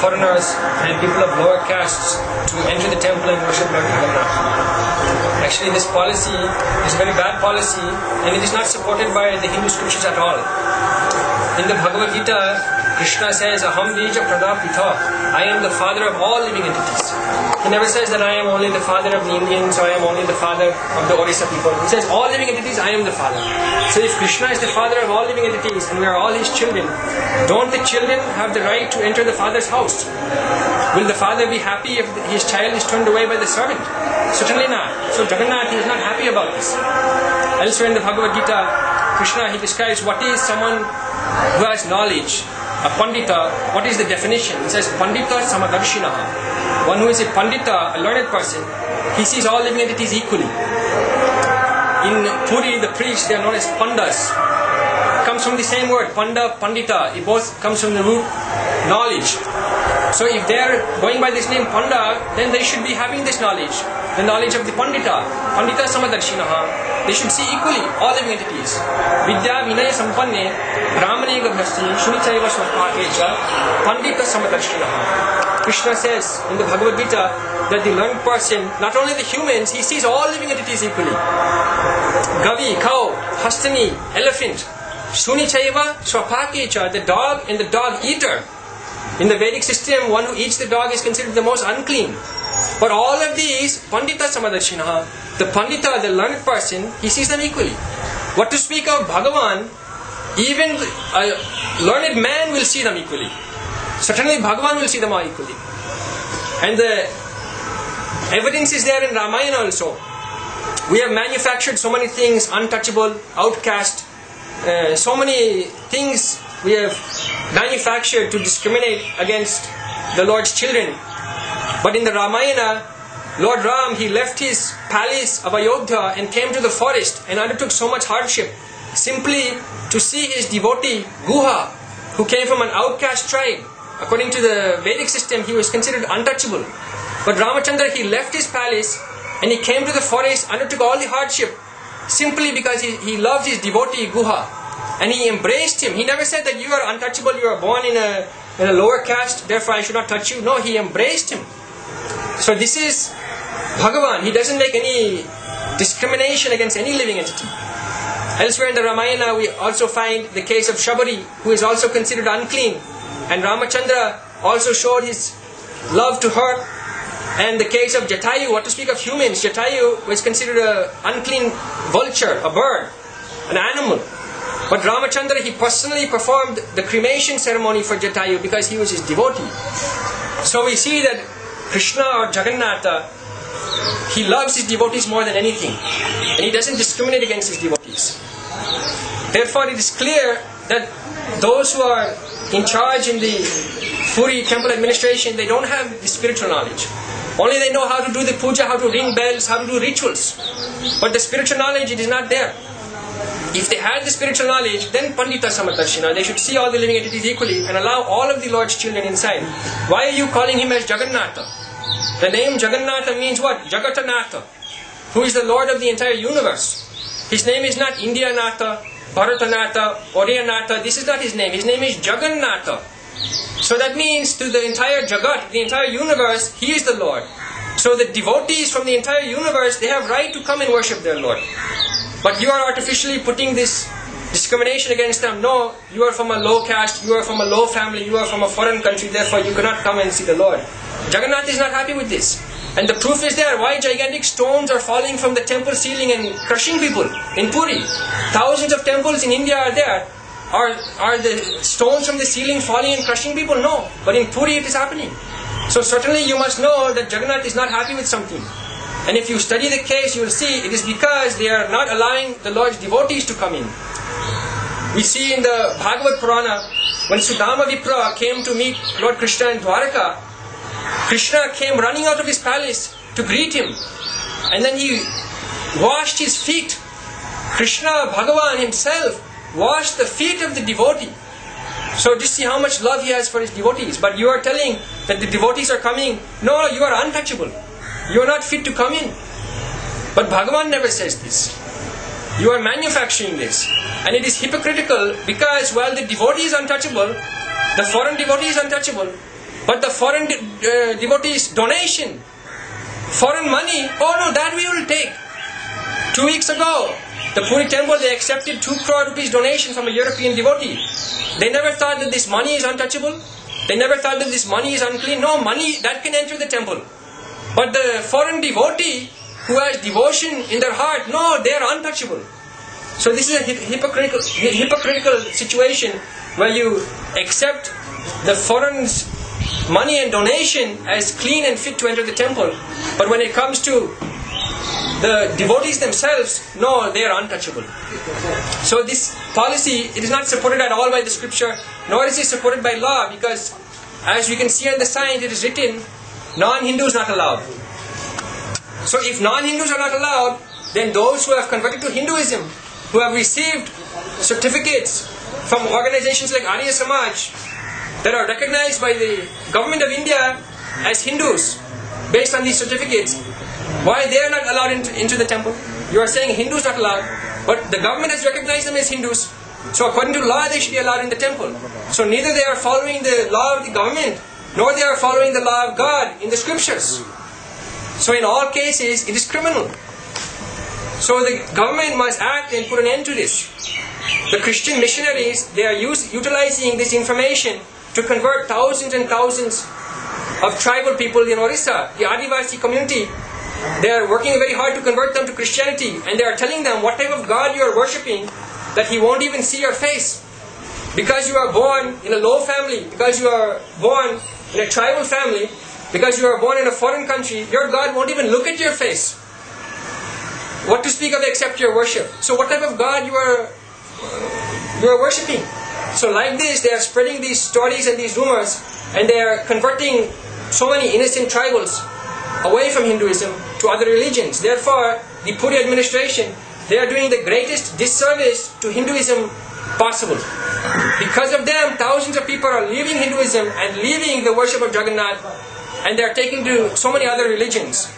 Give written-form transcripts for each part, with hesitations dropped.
foreigners and people of lower castes to enter the temple and worship Lord Jagannath. Actually, this policy is a very bad policy, and it is not supported by the Hindu scriptures at all. In the Bhagavad Gita, Krishna says, Aham Bija Pradapitha, I am the father of all living entities. He never says that I am only the father of the Indians or I am only the father of the Orissa people. He says, all living entities, I am the father. So if Krishna is the father of all living entities and we are all his children, don't the children have the right to enter the father's house? Will the father be happy if his child is turned away by the servant? Certainly not. So Jagannath, he is not happy about this. Elsewhere in the Bhagavad Gita, Krishna, he describes what is someone who has knowledge. A pandita, what is the definition? He says, pandita samadarshinaha. One who is a pandita, a learned person, he sees all living entities equally. In Puri, the priests, they are known as pandas. It comes from the same word, panda, pandita. It both comes from the root knowledge. So if they are going by this name panda, then they should be having this knowledge. The knowledge of the pandita. Pandita samadarshinaha. They should see equally all living entities. Vidya vinaya sampanne brahmane gabhasti shunichaiva swapakecha pandita samadarshinaha. Krishna says in the Bhagavad Gita that the learned person, not only the humans, he sees all living entities equally. Gavi, cow, hastani, elephant, shunichaiva swapakecha, the dog and the dog eater. In the Vedic system, one who eats the dog is considered the most unclean. But all of these, pandita samadarshinaha, the pandita, the learned person, he sees them equally. What to speak of Bhagavan, even a learned man will see them equally. Certainly Bhagavan will see them all equally. And the evidence is there in Ramayana also. We have manufactured so many things, untouchable, outcast, so many things we have manufactured to discriminate against the Lord's children. But in the Ramayana, Lord Ram, he left his palace of Ayodhya and came to the forest and undertook so much hardship simply to see his devotee Guha, who came from an outcast tribe. According to the Vedic system, he was considered untouchable. But Ramachandra, he left his palace and he came to the forest, undertook all the hardship simply because he loved his devotee Guha. And he embraced him. He never said that you are untouchable, you are born in a lower caste, therefore I should not touch you. No, he embraced him. So this is Bhagavan. He doesn't make any discrimination against any living entity. Elsewhere in the Ramayana, we also find the case of Shabari, who is also considered unclean. And Ramachandra also showed his love to her. And the case of Jatayu, what to speak of humans, Jatayu was considered an unclean vulture, a bird, an animal. But Ramachandra, he personally performed the cremation ceremony for Jatayu because he was his devotee. So we see that Krishna or Jagannatha, he loves his devotees more than anything. And he doesn't discriminate against his devotees. Therefore, it is clear that those who are in charge in the Puri temple administration, they don't have the spiritual knowledge. Only they know how to do the puja, how to ring bells, how to do rituals. But the spiritual knowledge, it is not there. If they had the spiritual knowledge, then Pandita Samadarshina, they should see all the living entities equally and allow all of the Lord's children inside. Why are you calling him as Jagannatha? The name Jagannatha means what? Jagatanatha, who is the Lord of the entire universe. His name is not Indianatha, Bharatanatha, Oriyanatha. This is not his name. His name is Jagannatha. So that means to the entire Jagat, the entire universe, he is the Lord. So the devotees from the entire universe, they have right to come and worship their Lord. But you are artificially putting this discrimination against them. No, you are from a low caste, you are from a low family, you are from a foreign country, therefore you cannot come and see the Lord. Jagannath is not happy with this. And the proof is there, why gigantic stones are falling from the temple ceiling and crushing people in Puri. Thousands of temples in India are there. Are the stones from the ceiling falling and crushing people? No. But in Puri it is happening. So certainly you must know that Jagannath is not happy with something. And if you study the case, you will see it is because they are not allowing the Lord's devotees to come in. We see in the Bhagavad Purana, when Sudama Vipra came to meet Lord Krishna in Dwaraka, Krishna came running out of his palace to greet him. And then he washed his feet. Krishna, Bhagavan himself, washed the feet of the devotee. So just see how much love he has for his devotees. But you are telling that the devotees are coming. No, you are untouchable. You are not fit to come in. But Bhagavan never says this. You are manufacturing this. And it is hypocritical because while the devotee is untouchable, the foreign devotee is untouchable, But the foreign devotees' donation, foreign money, oh no, that we will take. 2 weeks ago, the Puri temple, they accepted 2 crore rupees donation from a European devotee. They never thought that this money is untouchable. They never thought that this money is unclean. No, money, that can enter the temple. But the foreign devotee who has devotion in their heart, no, they are untouchable. So this is a hypocritical situation where you accept the foreign's money and donation as clean and fit to enter the temple. But when it comes to the devotees themselves, no, they are untouchable. So this policy, it is not supported at all by the scripture, nor is it supported by law, because as we can see on the sign, it is written, non-Hindus not allowed. So if non-Hindus are not allowed, then those who have converted to Hinduism, who have received certificates from organizations like Arya Samaj, that are recognized by the government of India as Hindus, based on these certificates, why they are not allowed into the temple? You are saying Hindus not allowed, but the government has recognized them as Hindus. So according to law, they should be allowed in the temple. So neither they are following the law of the government, nor they are following the law of God in the scriptures. So in all cases, it is criminal. So the government must act and put an end to this. The Christian missionaries, they are utilizing this information to convert thousands and thousands of tribal people in Orissa, the Adivasi community. They are working very hard to convert them to Christianity, and they are telling them what type of God you are worshipping, that He won't even see your face. Because you are born in a low family, because you are born in a tribal family, because you are born in a foreign country, your God won't even look at your face. What to speak of accept your worship? So what type of God you are worshipping? So like this, they are spreading these stories and these rumors, and they are converting so many innocent tribals away from Hinduism to other religions. Therefore, the Puri administration, they are doing the greatest disservice to Hinduism possible. Because of them, thousands of people are leaving Hinduism and leaving the worship of Jagannath, and they are taking to so many other religions.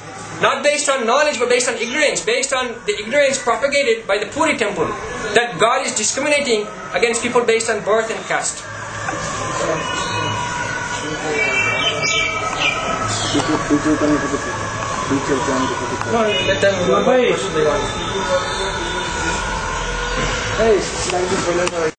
Not based on knowledge, but based on ignorance. Based on the ignorance propagated by the Puri temple, that God is discriminating against people based on birth and caste. No, let them